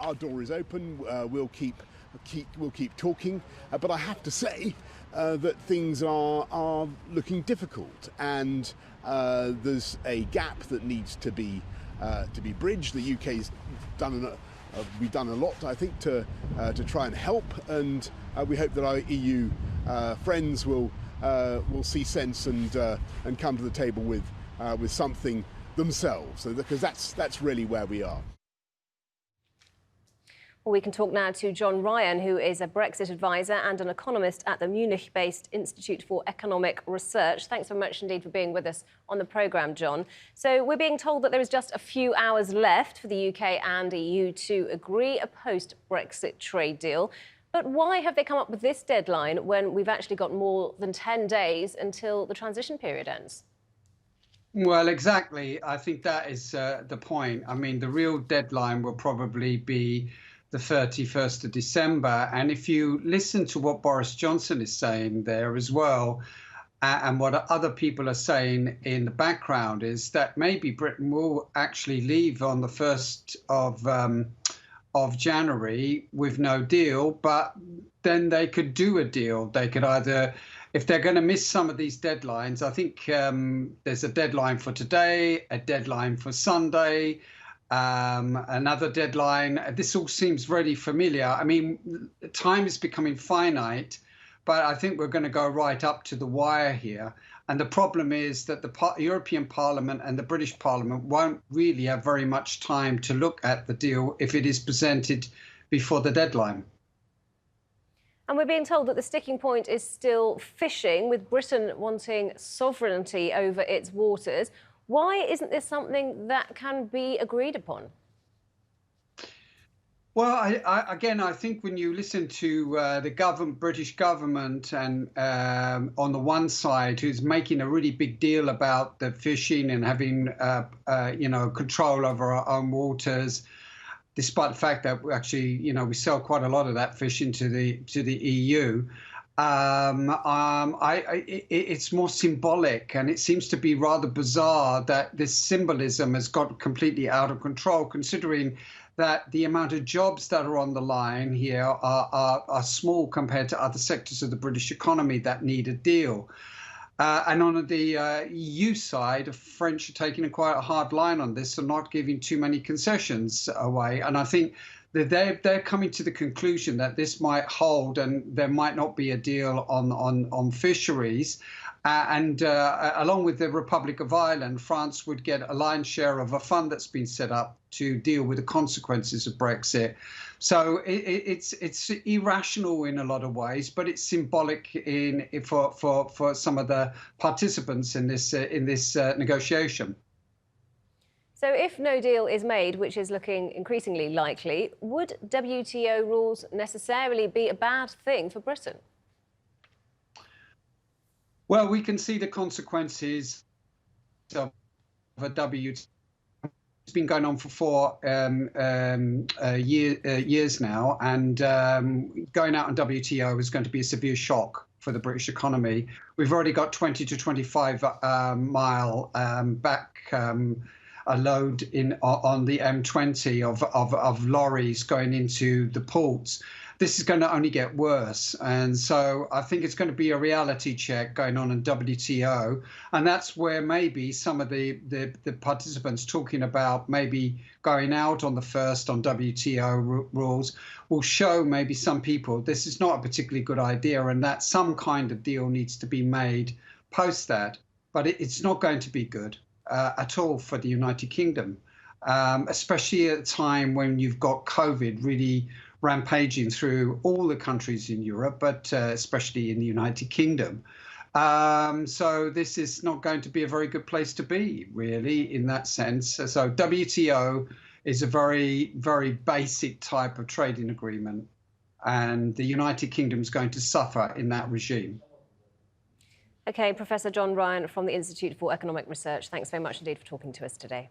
our door is open. We'll keep talking. But I have to say that things are looking difficult, and there's a gap that needs to be bridged. The UK's we've done a lot, I think, to try and help, and we hope that our EU friends will see sense and come to the table with something themselves, because that's really where we are. Well, we can talk now to John Ryan, who is a Brexit advisor and an economist at the Munich-based Institute for Economic Research. Thanks very much indeed for being with us on the programme, John. So we're being told that there is just a few hours left for the UK and EU to agree a post-Brexit trade deal. But why have they come up with this deadline when we've actually got more than 10 days until the transition period ends? Well, exactly. I think that is the point. I mean, the real deadline will probably be the 31st of December. And if you listen to what Boris Johnson is saying there as well, and what other people are saying in the background, is that maybe Britain will actually leave on the 1st of January with no deal, but then they could do a deal. They could either, if they're going to miss some of these deadlines, I think there's a deadline for today, a deadline for Sunday, another deadline. This all seems really familiar. I mean, time is becoming finite, but I think we're going to go right up to the wire here. And the problem is that the European Parliament and the British Parliament won't really have very much time to look at the deal if it is presented before the deadline. And we're being told that the sticking point is still fishing, with Britain wanting sovereignty over its waters. Why isn't this something that can be agreed upon? Well, I think when you listen to the British government, and on the one side, who's making a really big deal about the fishing and having control over our own waters, despite the fact that we actually, we sell quite a lot of that fish into the EU. It's more symbolic, and it seems to be rather bizarre that this symbolism has got completely out of control, considering that the amount of jobs that are on the line here are small compared to other sectors of the British economy that need a deal. And on the EU side, the French are taking quite a hard line on this and not giving too many concessions away. And I think that they're coming to the conclusion that this might hold and there might not be a deal on fisheries. Along with the Republic of Ireland, France would get a lion's share of a fund that's been set up to deal with the consequences of Brexit. So it's irrational in a lot of ways, but it's symbolic for some of the participants in this negotiation. So if no deal is made, which is looking increasingly likely, would WTO rules necessarily be a bad thing for Britain? Well, we can see the consequences of a WTO. It's been going on for 4 years now, and going out on WTO is going to be a severe shock for the British economy. We've already got 20 to 25 mile back a load on the M20 of lorries going into the ports. This is going to only get worse. And so I think it's going to be a reality check going on in WTO. And that's where maybe some of the participants talking about maybe going out on the 1st on WTO rules will show maybe some people this is not a particularly good idea, and that some kind of deal needs to be made post that. But it's not going to be good at all for the United Kingdom, especially at a time when you've got COVID really rampaging through all the countries in Europe, but especially in the United Kingdom. So this is not going to be a very good place to be, really, in that sense. So WTO is a very, very basic type of trading agreement, and the United Kingdom is going to suffer in that regime. OK, Professor John Ryan from the Institute for Economic Research, thanks very much indeed for talking to us today.